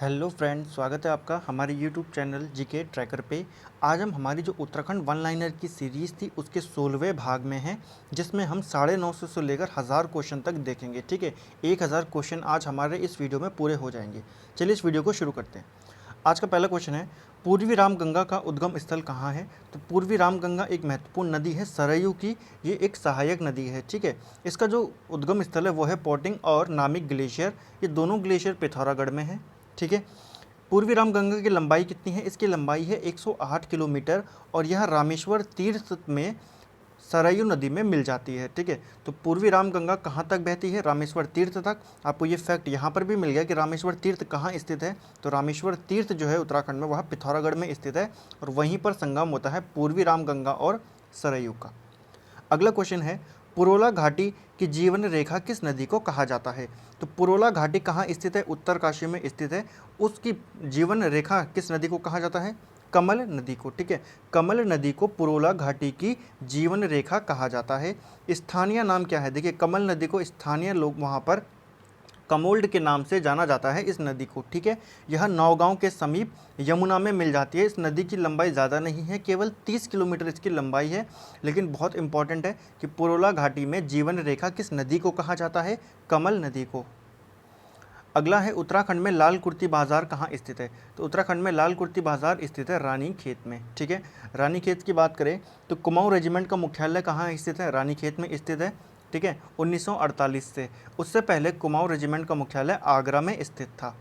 Hello friend, स्वागत है आपका हमारे यूट्यूब चैनल जीके ट्रैकर पे। आज हम हमारी जो उत्तराखंड वन लाइनर की सीरीज़ थी उसके 16वें भाग में हैं, जिसमें हम 950 से लेकर 1000 क्वेश्चन तक देखेंगे। ठीक है, 1000 क्वेश्चन आज हमारे इस वीडियो में पूरे हो जाएंगे। चलिए इस वीडियो को शुरू करते हैं। आज का पहला क्वेश्चन है, पूर्वी रामगंगा का उद्गम स्थल कहाँ है? तो पूर्वी रामगंगा एक महत्वपूर्ण नदी है सरयू की, ये एक सहायक नदी है। ठीक है, इसका जो उद्गम स्थल है वो है पोटिंग और नामिक ग्लेशियर, ये दोनों ग्लेशियर पिथौरागढ़ में है। ठीक है, पूर्वी रामगंगा की लंबाई कितनी है? इसकी लंबाई है 108 किलोमीटर और यह रामेश्वर तीर्थ में सरयू नदी में मिल जाती है। ठीक है, तो पूर्वी रामगंगा कहाँ तक बहती है? रामेश्वर तीर्थ तक। आपको ये फैक्ट यहाँ पर भी मिल गया कि रामेश्वर तीर्थ कहाँ स्थित है। तो रामेश्वर तीर्थ जो है उत्तराखंड में, वह पिथौरागढ़ में स्थित है और वहीं पर संगम होता है पूर्वी रामगंगा और सरयू का। अगला क्वेश्चन है, पुरोला घाटी की जीवन रेखा किस नदी को कहा जाता है? तो पुरोला घाटी कहाँ स्थित है? उत्तरकाशी में स्थित है। उसकी जीवन रेखा किस नदी को कहा जाता है? कमल नदी को। ठीक है, कमल नदी को पुरोला घाटी की जीवन रेखा कहा जाता है। स्थानीय नाम क्या है? देखिए, कमल नदी को स्थानीय लोग वहाँ पर कमोल्ड के नाम से जाना जाता है इस नदी को। ठीक है, यह नौगांव के समीप यमुना में मिल जाती है। इस नदी की लंबाई ज़्यादा नहीं है, केवल 30 किलोमीटर इसकी लंबाई है, लेकिन बहुत इंपॉर्टेंट है कि पुरोला घाटी में जीवन रेखा किस नदी को कहा जाता है? कमल नदी को। अगला है, उत्तराखंड में लाल कुर्ती बाजार कहाँ स्थित है? तो उत्तराखंड में लाल कुर्ती बाजार स्थित है रानीखेत में। ठीक है, रानीखेत की बात करें तो कुमाऊं रेजिमेंट का मुख्यालय कहाँ स्थित है? रानीखेत में स्थित है। ठीक है, 1948 से। उससे पहले कुमाऊं रेजिमेंट का मुख्यालय आगरा में स्थित था।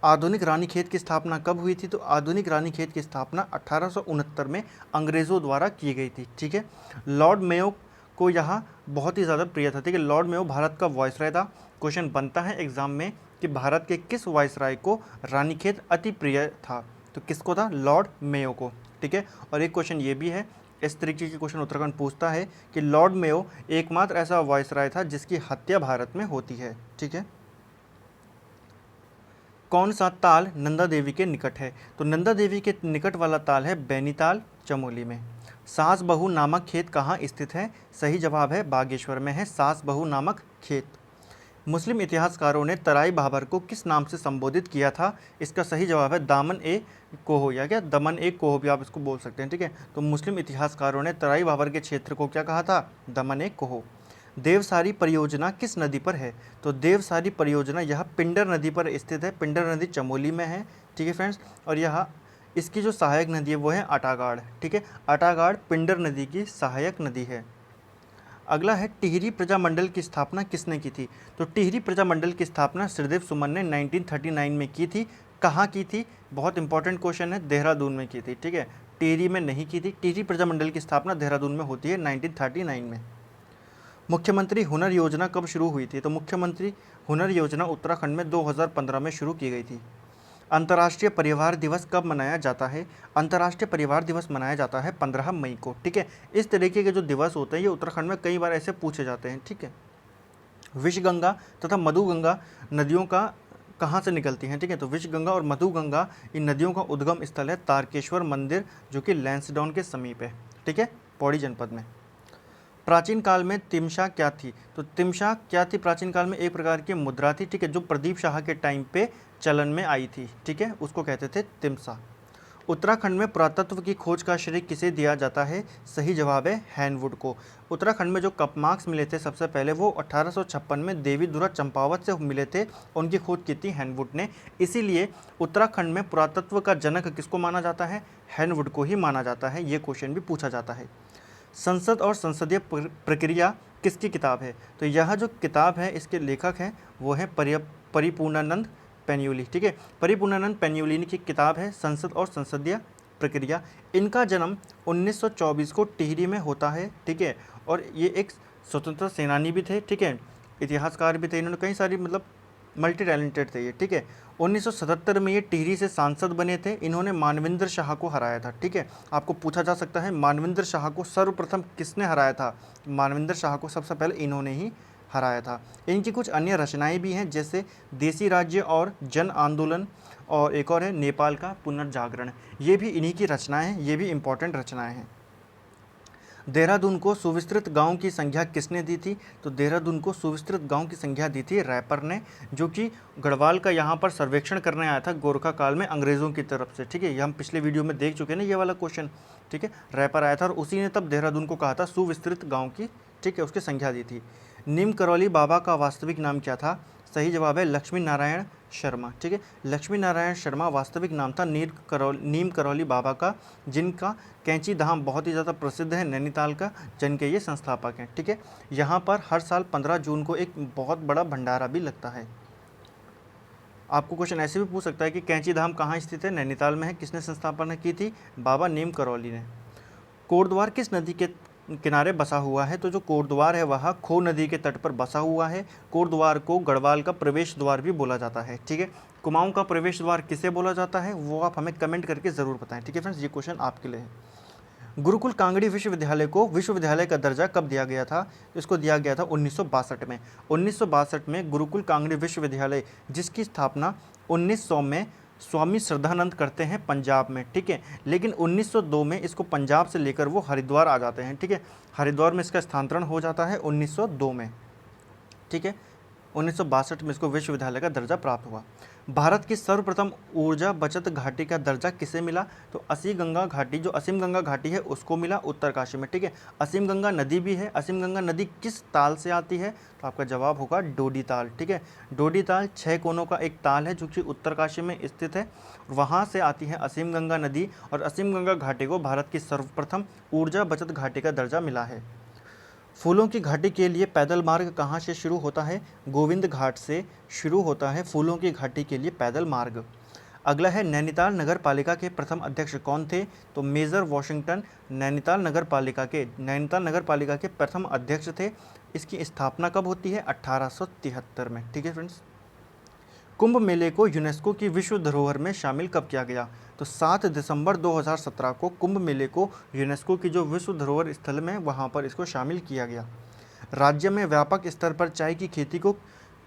आधुनिक रानीखेत की स्थापना कब हुई थी? तो आधुनिक रानीखेत की स्थापना 1869 में अंग्रेज़ों द्वारा की गई थी। ठीक है, लॉर्ड मेयो को यहाँ बहुत ही ज़्यादा प्रिय था। ठीक है, लॉर्ड मेयो भारत का वॉइसराय था। क्वेश्चन बनता है एग्जाम में कि भारत के किस वॉइसराय को रानीखेत अति प्रिय था? तो किसको था? लॉर्ड मेयो को। ठीक है, और एक क्वेश्चन ये भी है, इस तरीके के क्वेश्चन उत्तराखंड पूछता है कि लॉर्ड मेयो एकमात्र ऐसा वॉइसराय था जिसकी हत्या भारत में होती है। ठीक है, कौन सा ताल नंदा देवी के निकट है? तो नंदा देवी के निकट वाला ताल है बैनीताल, चमोली में। सास बहू नामक खेत कहाँ स्थित है? सही जवाब है बागेश्वर में है सास बहू नामक खेत। मुस्लिम इतिहासकारों ने तराई बाबर को किस नाम से संबोधित किया था? इसका सही जवाब है दामन ए कोहो, या क्या दमन ए कोहो भी आप इसको बोल सकते हैं। ठीक है, तो मुस्लिम इतिहासकारों ने तराई बाबर के क्षेत्र को क्या कहा था? दमन ए कोहो। देवसारी परियोजना किस नदी पर है? तो देवसारी परियोजना यह पिंडर नदी पर स्थित है। पिंडर नदी चमोली में है। ठीक है फ्रेंड्स, और यह इसकी जो सहायक नदी है वो है अटागाड़। ठीक है, अटागाड़ पिंडर नदी की सहायक नदी है। अगला है, टिहरी प्रजामंडल की स्थापना किसने की थी? तो टिहरी प्रजामंडल की स्थापना श्रीदेव सुमन ने 1939 में की थी। कहाँ की थी? बहुत इंपॉर्टेंट क्वेश्चन है, देहरादून में की थी। ठीक है, टिहरी में नहीं की थी। टिहरी प्रजामंडल की स्थापना देहरादून में होती है 1939 में। मुख्यमंत्री हुनर योजना कब शुरू हुई थी? तो मुख्यमंत्री हुनर योजना उत्तराखंड में 2015 में शुरू की गई थी। अंतर्राष्ट्रीय परिवार दिवस कब मनाया जाता है? अंतर्राष्ट्रीय परिवार दिवस मनाया जाता है 15 मई को। ठीक है, इस तरीके के जो दिवस होते हैं ये उत्तराखंड में कई बार ऐसे पूछे जाते हैं। ठीक है, विषगंगा तथा मधुगंगा नदियों का कहाँ से निकलती हैं? ठीक है, तो विषगंगा और मधुगंगा इन नदियों का उद्गम स्थल है तारकेश्वर मंदिर, जो कि लैंसडाउन के समीप है। ठीक है, पौड़ी जनपद में। प्राचीन काल में तिमसा क्या थी? तो तिमसा क्या थी? प्राचीन काल में एक प्रकार की मुद्रा थी। ठीक है, जो प्रदीप शाह के टाइम पे चलन में आई थी। ठीक है, उसको कहते थे तिमसा। उत्तराखंड में पुरातत्व की खोज का श्रेय किसे दिया जाता है? सही जवाब है हैनवुड को। उत्तराखंड में जो कपमार्क्स मिले थे सबसे पहले वो 1856 में देवी दुर्गा चंपावत से मिले थे। उनकी खोज की थी हैनवुड ने। इसीलिए उत्तराखंड में पुरातत्व का जनक किसको माना जाता है? हैनवुड को ही माना जाता है। ये क्वेश्चन भी पूछा जाता है। संसद और संसदीय प्रक्रिया किसकी किताब है? तो यह जो किताब है इसके लेखक हैं वो है परिपूर्णानंद पैन्यूली। ठीक है, परिपूर्णानंद पैन्यूली की किताब है संसद और संसदीय प्रक्रिया। इनका जन्म 1924 को टिहरी में होता है। ठीक है, और ये एक स्वतंत्रता सेनानी भी थे। ठीक है, इतिहासकार भी थे। इन्होंने कई सारी मल्टी टैलेंटेड थे ये। ठीक है, 1977 में ये टिहरी से सांसद बने थे। इन्होंने मानवेंद्र शाह को हराया था। ठीक है, आपको पूछा जा सकता है मानवेंद्र शाह को सर्वप्रथम किसने हराया था? मानवेंद्र शाह को सबसे पहले इन्होंने ही हराया था। इनकी कुछ अन्य रचनाएं भी हैं, जैसे देसी राज्य और जन आंदोलन, और एक और है नेपाल का पुनर्जागरण। ये भी इन्हीं की रचनाएं हैं, ये भी इम्पोर्टेंट रचनाएं हैं। देहरादून को सुविस्तृत गांव की संज्ञा किसने दी थी? तो देहरादून को सुविस्तृत गांव की संज्ञा दी थी रैपर ने, जो कि गढ़वाल का यहाँ पर सर्वेक्षण करने आया था गोरखा काल में अंग्रेज़ों की तरफ से। ठीक है, ये हम पिछले वीडियो में देख चुके हैं ना ये वाला क्वेश्चन। ठीक है, रैपर आया था और उसी ने तब देहरादून को कहा था सुविस्तृत गाँव की, ठीक है, उसकी संज्ञा दी थी। नीम करौली बाबा का वास्तविक नाम क्या था? सही जवाब है लक्ष्मी नारायण शर्मा। ठीक है, लक्ष्मी नारायण शर्मा वास्तविक नाम था नीम करौली बाबा का, जिनका कैंची धाम बहुत ही ज़्यादा प्रसिद्ध है नैनीताल का, जिनके ये संस्थापक हैं। ठीक है, यहाँ पर हर साल 15 जून को एक बहुत बड़ा भंडारा भी लगता है। आपको क्वेश्चन ऐसे भी पूछ सकता है कि कैंची धाम कहाँ स्थित है? नैनीताल में है। किसने संस्थापना की थी? बाबा नीम करौली ने। कोटद्वार किस नदी के किनारे बसा हुआ है? तो जो कोटद्वार है वह खो नदी के तट पर बसा हुआ है। कोटद्वार को गढ़वाल का प्रवेश द्वार भी बोला जाता है। ठीक है, कुमाऊं का प्रवेश द्वार किसे बोला जाता है वो आप हमें कमेंट करके ज़रूर बताएं। ठीक है फ्रेंड्स, ये क्वेश्चन आपके लिए है। गुरुकुल कांगड़ी विश्वविद्यालय को विश्वविद्यालय का दर्जा कब दिया गया था? इसको दिया गया था 1962 में। 1962 में गुरुकुल कांगड़ी विश्वविद्यालय, जिसकी स्थापना 1900 में स्वामी श्रद्धानंद करते हैं पंजाब में। ठीक है, लेकिन 1902 में इसको पंजाब से लेकर वो हरिद्वार आ जाते हैं। ठीक है, हरिद्वार में इसका स्थानांतरण हो जाता है 1902 में। ठीक है, 1962 में इसको विश्वविद्यालय का दर्जा प्राप्त हुआ। भारत की सर्वप्रथम ऊर्जा बचत घाटी का दर्जा किसे मिला? तो असीम गंगा घाटी, जो असीम गंगा घाटी है उसको मिला उत्तरकाशी में। ठीक है, असीम गंगा नदी भी है। असीम गंगा नदी किस ताल से आती है? तो आपका जवाब होगा डोडी ताल। ठीक है, डोडी ताल 6 कोनों का एक ताल है जो कि उत्तरकाशी में स्थित है, वहाँ से आती है असीम गंगा नदी, और असीम गंगा घाटी को भारत की सर्वप्रथम ऊर्जा बचत घाटी का दर्जा मिला है। फूलों की घाटी के लिए पैदल मार्ग कहाँ से शुरू होता है? गोविंद घाट से शुरू होता है फूलों की घाटी के लिए पैदल मार्ग। अगला है नैनीताल नगर पालिका के प्रथम अध्यक्ष कौन थे? तो मेजर वॉशिंगटन नैनीताल नगर पालिका के प्रथम अध्यक्ष थे। इसकी स्थापना कब होती है? 1873 में। ठीक है फ्रेंड्स, कुंभ मेले को यूनेस्को की विश्व धरोहर में शामिल कब किया गया? तो 7 दिसंबर 2017 को कुंभ मेले को यूनेस्को की जो विश्व धरोहर स्थल में वहाँ पर इसको शामिल किया गया। राज्य में व्यापक स्तर पर चाय की खेती को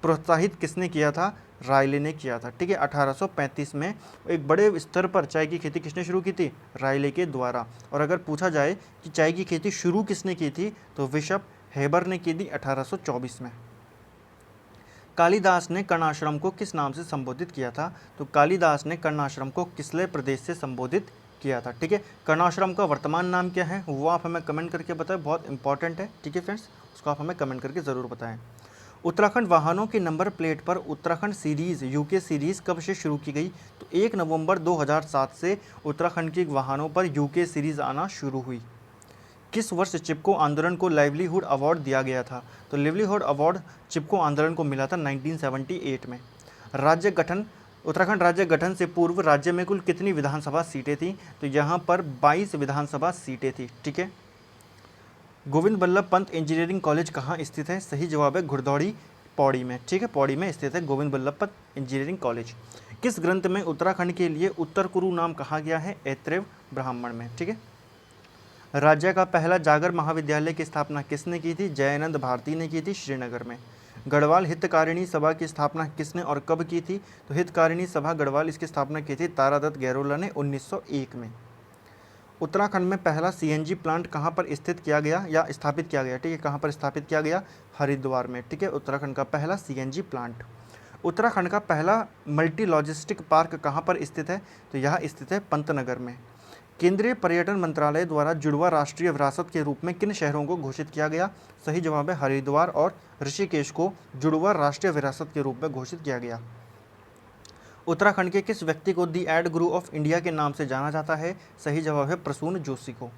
प्रोत्साहित किसने किया था? रायले ने किया था। ठीक है, 1835 में एक बड़े स्तर पर चाय की खेती किसने शुरू की थी? रायले के द्वारा। और अगर पूछा जाए कि चाय की खेती शुरू किसने की थी, तो बिशप हेबर ने की थी 1824 में। कालिदास ने कर्ण आश्रम को किस नाम से संबोधित किया था? तो कालिदास ने कर्ण आश्रम को किसले प्रदेश से संबोधित किया था। ठीक है, कर्ण आश्रम का वर्तमान नाम क्या है वो आप हमें कमेंट करके बताएं, बहुत इंपॉर्टेंट है। ठीक है फ्रेंड्स, उसको आप हमें कमेंट करके ज़रूर बताएं। उत्तराखंड वाहनों की नंबर प्लेट पर उत्तराखंड सीरीज़ यूके सीरीज़ कब से शुरू की गई? तो 1 नवंबर 2007 से उत्तराखंड की वाहनों पर यूके सीरीज़ आना शुरू हुई। किस वर्ष चिपको आंदोलन को लाइवलीहुड अवार्ड दिया गया था? तो लाइवलीहुड अवार्ड चिपको आंदोलन को मिला था 1978 में। राज्य गठन, उत्तराखंड राज्य गठन से पूर्व राज्य में कुल कितनी विधानसभा सीटें थीं? तो यहाँ पर 22 विधानसभा सीटें थी। ठीक है, गोविंद बल्लभ पंत इंजीनियरिंग कॉलेज कहाँ स्थित है? सही जवाब है घुड़दौड़ी पौड़ी में। ठीक है, पौड़ी में स्थित है गोविंद बल्लभ पंत इंजीनियरिंग कॉलेज। किस ग्रंथ में उत्तराखंड के लिए उत्तर कुरु नाम कहा गया है? ऐतरेय ब्राह्मण में। ठीक है, राज्य का पहला जागर महाविद्यालय की स्थापना किसने की थी? जयानंद भारती ने की थी श्रीनगर में। गढ़वाल हितकारिणी सभा की स्थापना किसने और कब की थी? तो हितकारिणी सभा गढ़वाल, इसकी स्थापना की थी तारादत्त गैरोला ने 1901 में। उत्तराखंड में पहला सीएनजी प्लांट कहाँ पर स्थित किया गया या स्थापित किया गया? ठीक है, कहाँ पर स्थापित किया गया? हरिद्वार में। ठीक है, उत्तराखंड का पहला सीएनजी प्लांट। उत्तराखंड का पहला मल्टी लॉजिस्टिक पार्क कहाँ पर स्थित है? तो यह स्थित है पंतनगर में। केंद्रीय पर्यटन मंत्रालय द्वारा जुड़वा राष्ट्रीय विरासत के रूप में किन शहरों को घोषित किया गया? सही जवाब है हरिद्वार और ऋषिकेश को जुड़वा राष्ट्रीय विरासत के रूप में घोषित किया गया। उत्तराखंड के किस व्यक्ति को दी एड गुरु ऑफ इंडिया के नाम से जाना जाता है? सही जवाब है प्रसून जोशी को।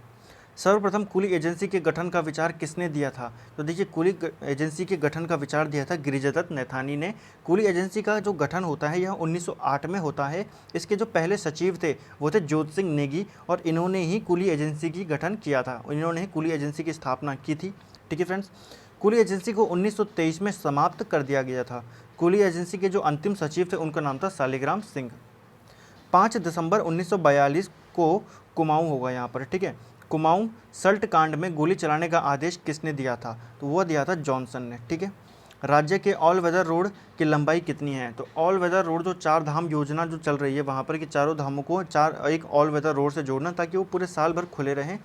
सर्वप्रथम कुली एजेंसी के गठन का विचार किसने दिया था? तो देखिए, कुली एजेंसी के गठन का विचार दिया था गिरिजादत्त नैथानी ने। कुली एजेंसी का जो गठन होता है यह 1908 में होता है। इसके जो पहले सचिव थे वो थे जोत सिंह नेगी, और इन्होंने ही कुली एजेंसी की गठन किया था, इन्होंने ही कुली एजेंसी की स्थापना की थी। ठीक है फ्रेंड्स, कुली एजेंसी को 1923 में समाप्त कर दिया गया था। कुली एजेंसी के जो अंतिम सचिव थे उनका नाम था सालिग्राम सिंह। 5 दिसंबर 1942 को कुमाऊं होगा यहाँ पर। ठीक है, कुमाऊं सल्ट कांड में गोली चलाने का आदेश किसने दिया था? तो वह दिया था जॉनसन ने। ठीक है, राज्य के ऑल वेदर रोड की लंबाई कितनी है? तो ऑल वेदर रोड जो 4 धाम योजना जो चल रही है वहाँ पर कि चारों धामों को एक ऑल वेदर रोड से जोड़ना ताकि वो पूरे साल भर खुले रहें,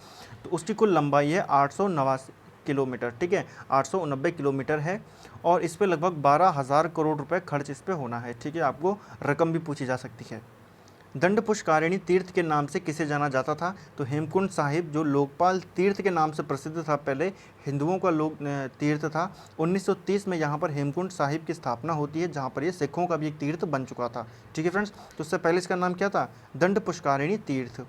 तो उसकी कुल लंबाई है 889 किलोमीटर, ठीक है, 890 किलोमीटर है। और इस पर लगभग 12,000 करोड़ रुपए खर्च इस पर होना है, ठीक है। आपको रकम भी पूछी जा सकती है। दंड पुष्कारिणी तीर्थ के नाम से किसे जाना जाता था? तो हेमकुंड साहिब जो लोकपाल तीर्थ के नाम से प्रसिद्ध था, पहले हिंदुओं का लोक तीर्थ था। 1930 में यहाँ पर हेमकुंड साहिब की स्थापना होती है, जहाँ पर ये सिखों का भी एक तीर्थ बन चुका था, ठीक है फ्रेंड्स। तो उससे पहले इसका नाम क्या था? दंड पुष्कारिणी तीर्थ।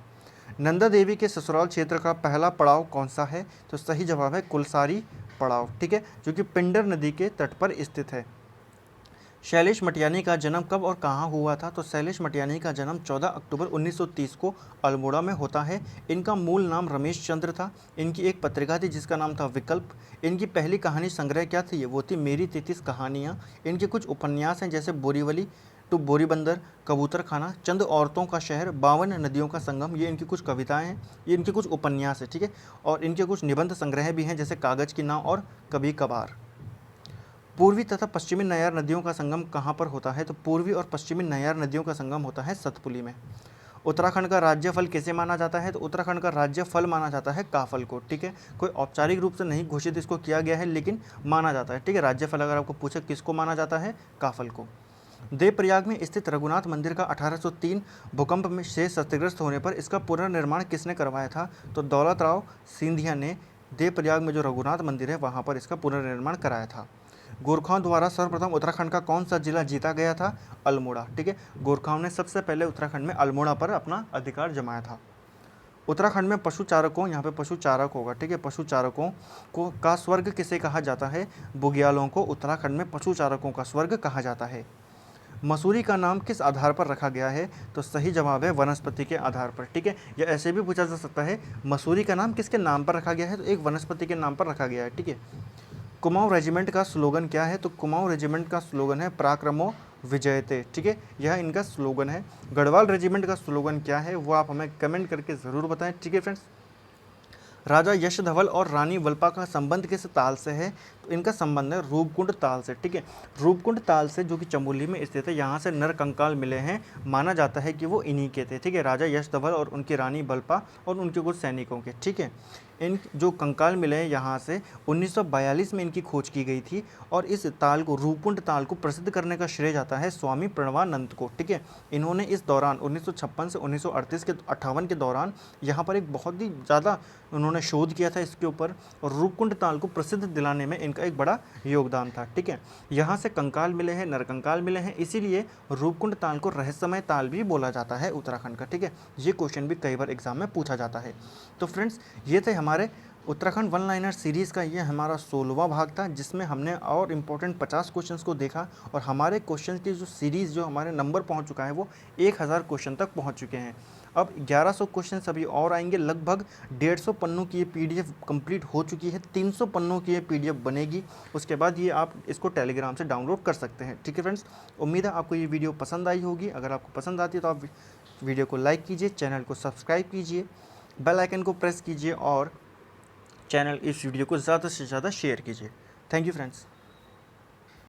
नंदा देवी के ससुराल क्षेत्र का पहला पड़ाव कौन सा है? तो सही जवाब है कुलसारी पड़ाव, ठीक है, जो कि पिंडर नदी के तट पर स्थित है। शैलेश मटियानी का जन्म कब और कहाँ हुआ था? तो शैलेश मटियानी का जन्म 14 अक्टूबर 1930 को अल्मोड़ा में होता है। इनका मूल नाम रमेश चंद्र था। इनकी एक पत्रिका थी जिसका नाम था विकल्प। इनकी पहली कहानी संग्रह क्या थी? वो थी मेरी 33 कहानियाँ। इनके कुछ उपन्यास हैं जैसे बोरीवली टू बोरीबंदर, कबूतर खाना, चंद औरतों का शहर, 52 नदियों का संगम, ये इनकी कुछ कविताएं हैं, ये इनके कुछ उपन्यास है, ठीक है। और इनके कुछ निबंध संग्रह भी हैं जैसे कागज़ की नाव और कभी कभार। पूर्वी तथा पश्चिमी नयार नदियों का संगम कहाँ पर होता है? तो पूर्वी और पश्चिमी नयार नदियों का संगम होता है सतपुली में। उत्तराखंड का राज्य फल किसे माना जाता है? तो उत्तराखंड का राज्य फल माना जाता है काफल को, ठीक है। कोई औपचारिक रूप से नहीं घोषित इसको किया गया है, लेकिन माना जाता है, ठीक है। राज्य फल अगर आपको पूछे किसको माना जाता है? काफल को। देवप्रयाग में स्थित रघुनाथ मंदिर का 1803 भूकंप में से क्षतिग्रस्त होने पर इसका पुनर्निर्माण किसने करवाया था? तो दौलत राव सिंधिया ने देवप्रयाग में जो रघुनाथ मंदिर है वहाँ पर इसका पुनर्निर्माण कराया था। गोरखाओं द्वारा सर्वप्रथम उत्तराखंड का कौन सा जिला जीता गया था? अल्मोड़ा, ठीक है। गोरखाओं ने सबसे पहले उत्तराखंड में अल्मोड़ा पर अपना अधिकार जमाया था। उत्तराखंड में पशु चारकों, यहाँ पे पशु चारक होगा, ठीक है, पशु चारकों को का स्वर्ग किसे कहा जाता है? बुग्यालों को उत्तराखंड में पशु चारकों का स्वर्ग कहा जाता है। मसूरी का नाम किस आधार पर रखा गया है? तो सही जवाब है वनस्पति के आधार पर, ठीक है। या ऐसे भी पूछा जा सकता है मसूरी का नाम किसके नाम पर रखा गया है? तो एक वनस्पति के नाम पर रखा गया है, ठीक है। कुमाऊं रेजिमेंट का स्लोगन क्या है? तो कुमाऊं रेजिमेंट का स्लोगन है पराक्रमो विजयते, ठीक है, यह इनका स्लोगन है। गढ़वाल रेजिमेंट का स्लोगन क्या है वो आप हमें कमेंट करके ज़रूर बताएं, ठीक है फ्रेंड्स। राजा यशधवल और रानी वल्पा का संबंध किस ताल से है? तो इनका संबंध है रूपकुंड ताल से, ठीक है। रूपकुंड ताल से जो कि चमोली में स्थित है, यहाँ से नर कंकाल मिले हैं, माना जाता है कि वो इन्हीं के थे, ठीक है, राजा यशधवल और उनकी रानी वल्पा और उनके कुछ सैनिकों के, ठीक है। इन जो कंकाल मिले हैं यहाँ से 1942 में इनकी खोज की गई थी। और इस ताल को, रूपकुंड ताल को प्रसिद्ध करने का श्रेय जाता है स्वामी प्रणवानंद को, ठीक है। इन्होंने इस दौरान 1956 से 1938 के 58 के दौरान यहाँ पर एक बहुत ही ज़्यादा उन्होंने शोध किया था इसके ऊपर, और रूपकुंड ताल को प्रसिद्ध दिलाने में इनका एक बड़ा योगदान था, ठीक है। यहाँ से कंकाल मिले हैं, नरकंकाल मिले हैं, इसीलिए रूपकुंड ताल को रहस्यमय ताल भी बोला जाता है उत्तराखंड का, ठीक है। ये क्वेश्चन भी कई बार एग्जाम में पूछा जाता है। तो फ्रेंड्स, ये थे हमारे उत्तराखंड वन लाइनर सीरीज़ का ये हमारा 16वां भाग था, जिसमें हमने और इम्पोर्टेंट 50 क्वेश्चंस को देखा। और हमारे क्वेश्चन की जो सीरीज़, जो हमारे नंबर पहुंच चुका है वो 1000 क्वेश्चन तक पहुंच चुके हैं। अब 1100 क्वेश्चन अभी और आएंगे। लगभग 150 पन्नों की ये PDF कंप्लीट हो चुकी है, 300 पन्नों की ये PDF बनेगी। उसके बाद ये आप इसको टेलीग्राम से डाउनलोड कर सकते हैं, ठीक है फ्रेंड्स। उम्मीद है आपको ये वीडियो पसंद आई होगी। अगर आपको पसंद आती है तो आप वीडियो को लाइक कीजिए, चैनल को सब्सक्राइब कीजिए, बेल आइकन को प्रेस कीजिए और इस वीडियो को ज़्यादा से ज़्यादा शेयर कीजिए। Thank you friends.